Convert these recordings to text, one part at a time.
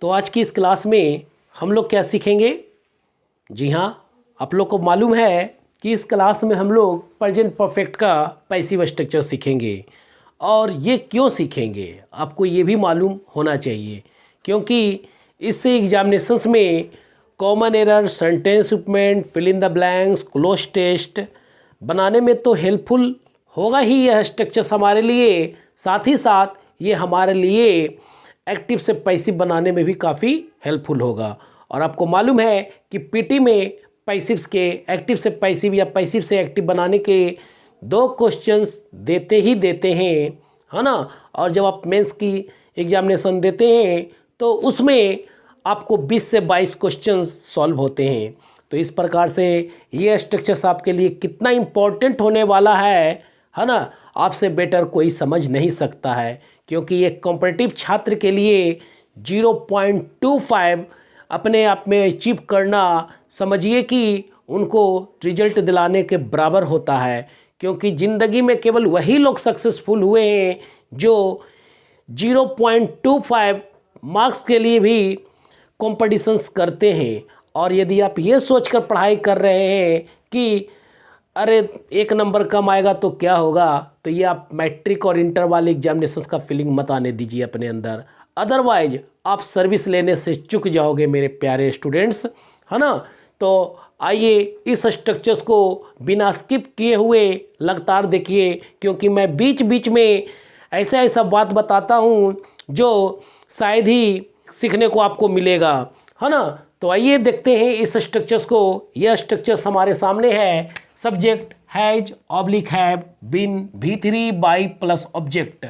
तो आज की इस क्लास में हम लोग क्या सीखेंगे? जी हाँ, आप लोग को मालूम है कि इस क्लास में हम लोग प्रेजेंट परफेक्ट का पैसिव स्ट्रक्चर सीखेंगे। और ये क्यों सीखेंगे आपको ये भी मालूम होना चाहिए, क्योंकि इससे एग्जामिनेशंस में common error, sentence statement, fill in the blanks, cloze test बनाने में तो हेल्पफुल होगा ही यह स्ट्रक्चर्स हमारे लिए। साथ ही साथ ये हमारे लिए एक्टिव से पैसिव बनाने में भी काफ़ी हेल्पफुल होगा। और आपको मालूम है कि पीटी में पैसिव्स के एक्टिव से पैसिव या पैसिव से एक्टिव बनाने के 2 क्वेश्चंस देते ही देते हैं, है ना। और जब आप मेंस की एग्जामिनेशन देते हैं तो उसमें आपको 20 से 22 क्वेश्चंस सॉल्व होते हैं। तो इस प्रकार से ये स्ट्रक्चर्स आपके लिए कितना इम्पोर्टेंट होने वाला है ना, आपसे बेटर कोई समझ नहीं सकता है। क्योंकि एक कॉम्पिटिटिव छात्र के लिए 0.25 अपने आप में अचीव करना, समझिए कि उनको रिजल्ट दिलाने के बराबर होता है। क्योंकि ज़िंदगी में केवल वही लोग सक्सेसफुल हुए हैं जो 0.25 मार्क्स के लिए भी कॉम्पिटिशन्स करते हैं। और यदि आप ये सोचकर पढ़ाई कर रहे हैं कि अरे 1 नंबर कम आएगा तो क्या होगा, तो ये आप मैट्रिक और इंटर वाले एग्जामिनेशंस का फीलिंग मत आने दीजिए अपने अंदर। अदरवाइज आप सर्विस लेने से चूक जाओगे मेरे प्यारे स्टूडेंट्स, है ना। तो आइए इस स्ट्रक्चर्स को बिना स्किप किए हुए लगातार देखिए, क्योंकि मैं बीच बीच में ऐसा बात बताता हूँ जो शायद ही सीखने को आपको मिलेगा, है ना। तो आइए देखते हैं इस स्ट्रक्चर्स को। यह स्ट्रक्चर्स हमारे सामने है। Subject has oblique have been V3 by plus object.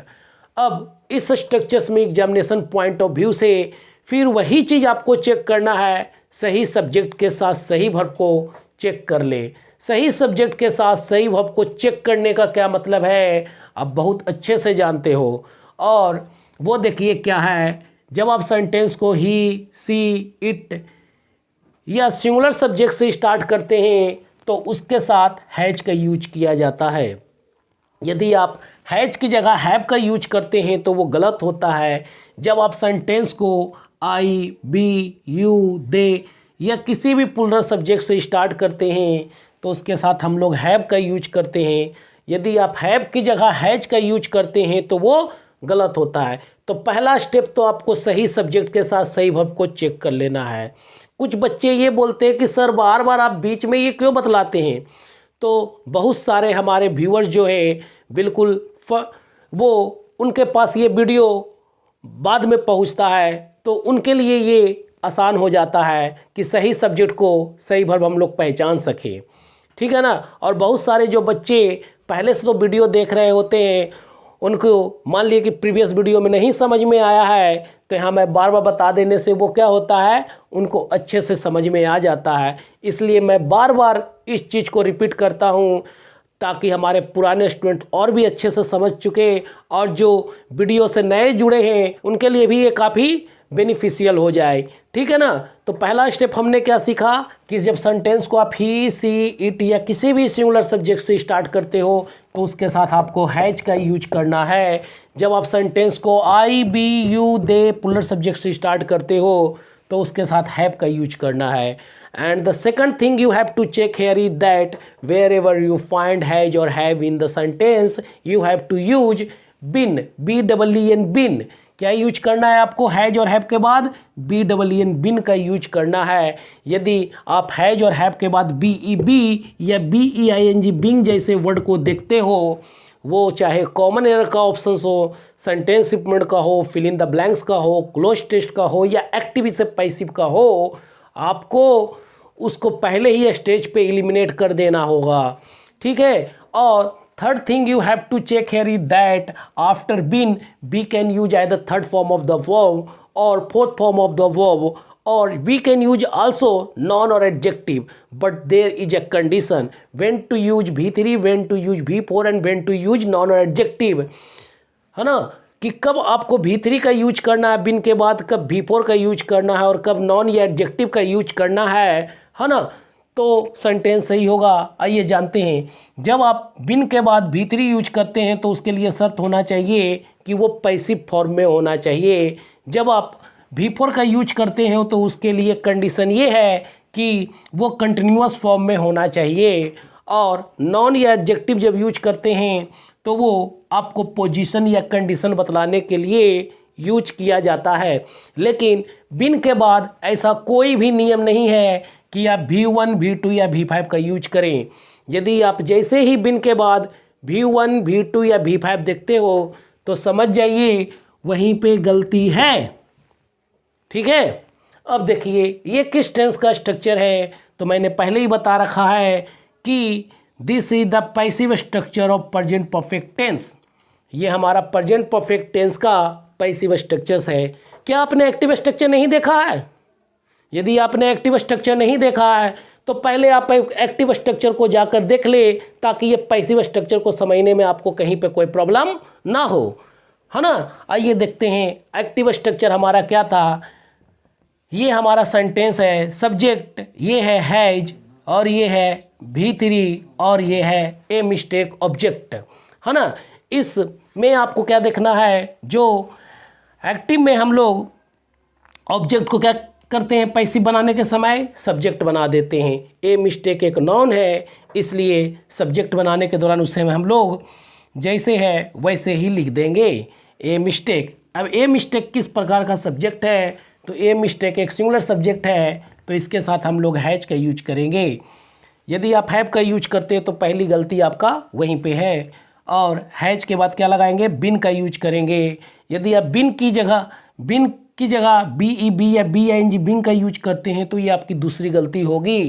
अब इस स्ट्रक्चर्स में एग्जामिनेशन पॉइंट ऑफ व्यू से फिर वही चीज़ आपको चेक करना है। सही सब्जेक्ट के साथ सही वर्ब को चेक कर ले। सही सब्जेक्ट के साथ सही वर्ब को चेक करने का क्या मतलब है आप बहुत अच्छे से जानते हो। और वो देखिए क्या है, जब आप सेंटेंस को ही, सी, इट या सिंगुलर सब्जेक्ट से स्टार्ट करते हैं तो उसके साथ हैज का यूज किया जाता है। यदि आप हैज की जगह हैव का यूज करते हैं तो वो गलत होता है। जब आप सेंटेंस को आई, बी, यू, दे या किसी भी प्लूरल सब्जेक्ट से स्टार्ट करते हैं तो उसके साथ हम लोग हैव का यूज करते हैं। यदि आप हैव की जगह हैज का यूज करते हैं तो वो गलत होता है। तो पहला स्टेप तो आपको सही सब्जेक्ट के साथ सही वर्ब को चेक कर लेना है। कुछ बच्चे ये बोलते हैं कि सर बार बार आप बीच में ये क्यों बतलाते हैं। तो बहुत सारे हमारे व्यूअर्स जो है बिल्कुल वो उनके पास ये वीडियो बाद में पहुंचता है, तो उनके लिए ये आसान हो जाता है कि सही सब्जेक्ट को सही वर्ब हम लोग पहचान सकें, ठीक है ना। और बहुत सारे जो बच्चे पहले से तो वीडियो देख रहे होते हैं, उनको मान लिए कि प्रीवियस वीडियो में नहीं समझ में आया है, तो यहाँ मैं बार बार बता देने से वो क्या होता है, उनको अच्छे से समझ में आ जाता है। इसलिए मैं बार बार इस चीज़ को रिपीट करता हूँ ताकि हमारे पुराने स्टूडेंट और भी अच्छे से समझ चुके और जो वीडियो से नए जुड़े हैं उनके लिए भी ये काफ़ी बेनिफिशियल हो जाए, ठीक है ना। तो पहला स्टेप हमने क्या सीखा कि जब सेंटेंस को आप ही, सी, इट या किसी भी सिंगुलर सब्जेक्ट से स्टार्ट करते हो तो उसके साथ आपको हैज का यूज करना है। जब आप सेंटेंस को I, we, you, they plural subject से स्टार्ट करते हो तो उसके साथ हैव का यूज करना है। And the second thing you have to check here is that wherever you find has और have in the sentence you have to use been, BEEN been. क्या यूज करना है आपको हैज और have के बाद? BEEN बिन का use करना है। यदि आप हैज और हैव के बाद BEB या BEING बिंग जैसे वर्ड को देखते हो, वो चाहे कॉमन एरर का ऑप्शन हो, सेंटेंस स्टेटमेंट का हो, फिल इन द ब्लैंक्स का हो, क्लोज टेस्ट का हो या एक्टिव से पैसिव का हो, आपको उसको पहले ही स्टेज पे एलिमिनेट कर देना होगा, ठीक है। और third thing you have to check here is that after been we can use either third form of the verb or fourth form of the verb, or we can use also noun or adjective, but there is a condition when to use V3, when to use V4 and when to use noun or adjective, है ना। कि कब आपको V3 का use करना है बिन के बाद, कब V4 का यूज करना है और कब नॉन या एडजेक्टिव का यूज करना है ना। तो सेंटेंस सही होगा। आइए जानते हैं, जब आप बिन के बाद V3 यूज करते हैं तो उसके लिए शर्त होना चाहिए कि वो पैसिव फॉर्म में होना चाहिए। जब आप V4 का यूज करते हैं तो उसके लिए कंडीशन ये है कि वो कंटिन्यूअस फॉर्म में होना चाहिए, और नॉन या एडजेक्टिव जब यूज करते हैं तो वो आपको पोजीशन या कंडीशन बतलाने के लिए यूज किया जाता है। लेकिन बिन के बाद ऐसा कोई भी नियम नहीं है कि आप V1, V2 या V5 का यूज करें। यदि आप जैसे ही बिन के बाद V1, V2 या V5 देखते हो तो समझ जाइए वहीं पे गलती है। ठीक है, अब देखिए ये किस टेंस का स्ट्रक्चर है, तो मैंने पहले ही बता रखा है कि this is the passive structure of present perfect tense. ये हमारा प्रेजेंट परफेक्ट टेंस का पैसिव स्ट्रक्चर्स है। क्या आपने एक्टिव स्ट्रक्चर नहीं देखा है? यदि आपने एक्टिव स्ट्रक्चर नहीं देखा है तो पहले आप एक्टिव स्ट्रक्चर को जाकर देख ले, ताकि ये पैसिव स्ट्रक्चर को समझने में आपको कहीं पे कोई प्रॉब्लम ना हो, है ना। आइए देखते हैं एक्टिव स्ट्रक्चर हमारा क्या था। ये हमारा सेंटेंस है, सब्जेक्ट ये है हैज, और ये है V3, और ये है ए मिस्टेक ऑब्जेक्ट, है ना। इसमें आपको क्या देखना है, जो एक्टिव में हम लोग ऑब्जेक्ट को क्या करते हैं, पैसिव बनाने के समय सब्जेक्ट बना देते हैं। ए मिस्टेक एक नाउन है, इसलिए सब्जेक्ट बनाने के दौरान उसे हम लोग जैसे है वैसे ही लिख देंगे, ए मिस्टेक। अब ए मिस्टेक किस प्रकार का सब्जेक्ट है, तो ए मिस्टेक एक सिंगुलर सब्जेक्ट है, तो इसके साथ हम लोग हैज का यूज करेंगे। यदि आप हैव का यूज करते हैं तो पहली गलती आपका वहीं पे है, और हैज के बाद क्या लगाएंगे, बिन का यूज करेंगे। यदि आप बिन की जगह BEB या BING बिन का यूज करते हैं तो ये आपकी दूसरी गलती होगी,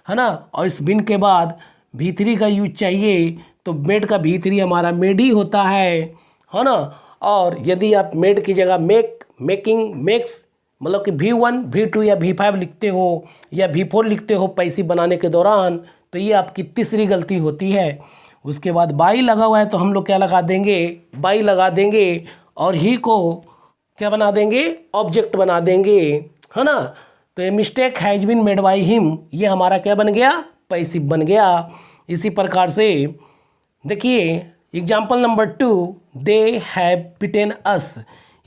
है ना। और इस बिन के बाद V3 का यूज चाहिए, तो मेड का V3 हमारा मेड ही होता है ना। और यदि आप मेड की जगह मेकिंग, मेक्स, मतलब कि V1, V2 या V5 लिखते हो या V4 लिखते हो पैसिव बनाने के दौरान, तो ये आपकी तीसरी गलती होती है। उसके बाद बाई लगा हुआ है तो हम लोग क्या लगा देंगे, बाई लगा देंगे, और ही को क्या बना देंगे, ऑब्जेक्ट बना देंगे, है ना। तो ये mistake has been made by him, ये हमारा क्या बन गया, पैसिव बन गया। इसी प्रकार से देखिए एग्जाम्पल नंबर 2, दे हैव बिटेन अस,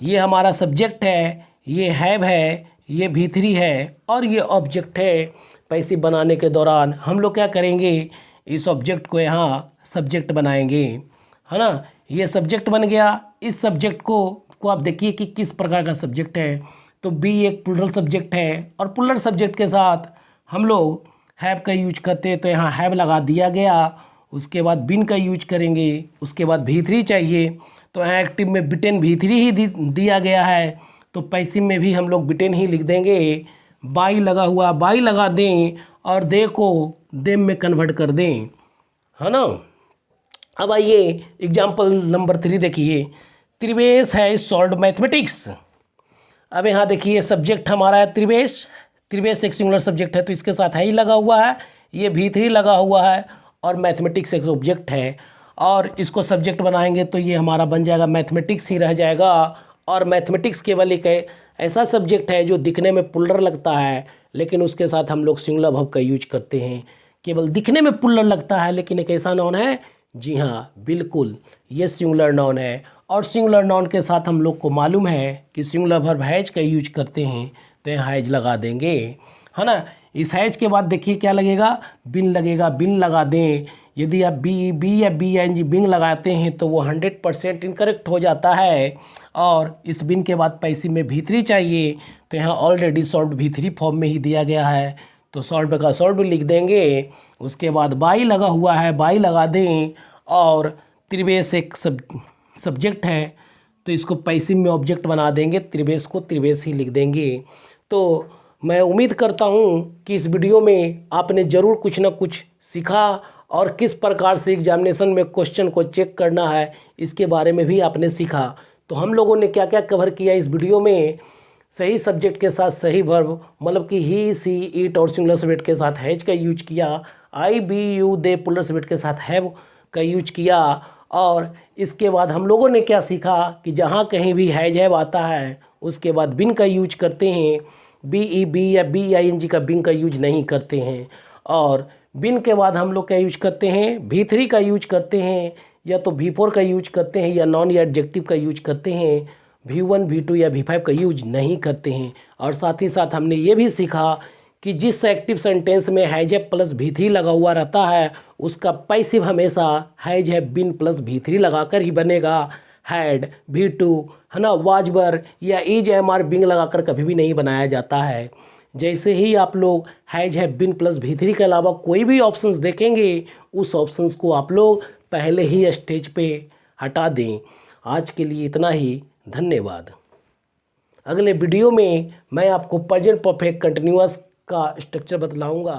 ये हमारा सब्जेक्ट है, ये हैव है, ये V3 है, और ये ऑब्जेक्ट है। पैसिव बनाने के दौरान हम लोग क्या करेंगे, इस ऑब्जेक्ट को यहाँ सब्जेक्ट बनाएंगे, है ना। ये सब्जेक्ट बन गया। इस सब्जेक्ट को आप देखिए कि किस प्रकार का सब्जेक्ट है, तो बी एक प्लूरल सब्जेक्ट है, और प्लूरल सब्जेक्ट के साथ हम लोग हैव का यूज करते हैं, तो यहाँ हैव लगा दिया गया। उसके बाद बिन का यूज करेंगे, उसके बाद V3 चाहिए, तो यहाँ एक्टिव में बिटेन V3 ही दिया गया है, तो पैसिव में भी हम लोग बिटेन ही लिख देंगे। बाई लगा हुआ, बाई लगा दें, और दे को देम में कन्वर्ट कर दें, है ना। अब आइए एग्जाम्पल नंबर 3 देखिए, त्रिवेश है सॉल्व मैथमेटिक्स। अब यहाँ देखिए सब्जेक्ट हमारा है त्रिवेश, त्रिवेश एक सिंगुलर सब्जेक्ट है, तो इसके साथ है ही लगा हुआ है, ये V3 लगा हुआ है, और मैथमेटिक्स एक ऑब्जेक्ट है, और इसको सब्जेक्ट बनाएंगे तो ये हमारा बन जाएगा मैथमेटिक्स ही रह जाएगा। और मैथमेटिक्स केवल एक ऐसा सब्जेक्ट है जो दिखने में प्लूरल लगता है, लेकिन उसके साथ हम लोग सिंगुलर वर्ब का यूज करते हैं। केवल दिखने में प्लूरल लगता है, लेकिन एक ऐसा नाउन है, जी हाँ बिल्कुल, ये सिंगुलर नाउन है। और सिंगुलर नाउन के साथ हम लोग को मालूम है कि सिंगुलर वर्ब हैज का यूज करते हैं, तो यहाँ हैज लगा देंगे, है ना। इस हैज के बाद देखिए क्या लगेगा, बिन लगेगा, बिन लगा दें। यदि आप बी या BING बिंग लगाते हैं तो वो 100% इनकरेक्ट हो जाता है। और इस बिन के बाद पैसिव में V3 चाहिए, तो यहाँ ऑलरेडी सॉल्व V3 फॉर्म में ही दिया गया है, तो सॉल्व का सॉल्व लिख देंगे। उसके बाद बाई लगा हुआ है, बाई लगा दें, और त्रिवेश एक सब्जेक्ट है, तो इसको पैसिव में ऑब्जेक्ट बना देंगे, त्रिवेश को त्रिवेश ही लिख देंगे। तो मैं उम्मीद करता हूँ कि इस वीडियो में आपने ज़रूर कुछ ना कुछ सीखा, और किस प्रकार से एग्जामिनेशन में क्वेश्चन को चेक करना है इसके बारे में भी आपने सीखा। तो हम लोगों ने क्या क्या कवर किया इस वीडियो में, सही सब्जेक्ट के साथ सही वर्ब, मतलब कि ही, सी, इट और सिंगुलर सब्जेक्ट के साथ हैज का यूज किया, I, we, you, they plural subject के साथ हैव का यूज किया। और इसके बाद हम लोगों ने क्या सीखा कि जहाँ कहीं भी हैज हैव आता है उसके बाद बिन का यूज करते हैं, BEB या BING का बिन का यूज नहीं करते हैं। और बिन के बाद हम लोग क्या यूज करते हैं, V3 का यूज करते हैं, या तो V4 का यूज करते हैं, या नॉन या एडजेक्टिव का यूज करते हैं। V1 V2 या V5 का यूज नहीं करते हैं। और साथ ही साथ हमने ये भी सीखा कि जिस एक्टिव सेंटेंस में हैज हैव प्लस V3 लगा हुआ रहता है उसका पैसिव हमेशा has have been plus V3 लगाकर ही बनेगा। हैड V2 है ना, वाज वर या इज एम आर बीइंग लगाकर कभी भी नहीं बनाया जाता है। जैसे ही आप लोग has have been plus V3 के अलावा कोई भी ऑप्शंस देखेंगे उस ऑप्शंस को आप लोग पहले ही स्टेज पे हटा दें। आज के लिए इतना ही, धन्यवाद। अगले वीडियो में मैं आपको प्रेजेंट परफेक्ट कंटिन्यूअस का स्ट्रक्चर बतलाऊंगा।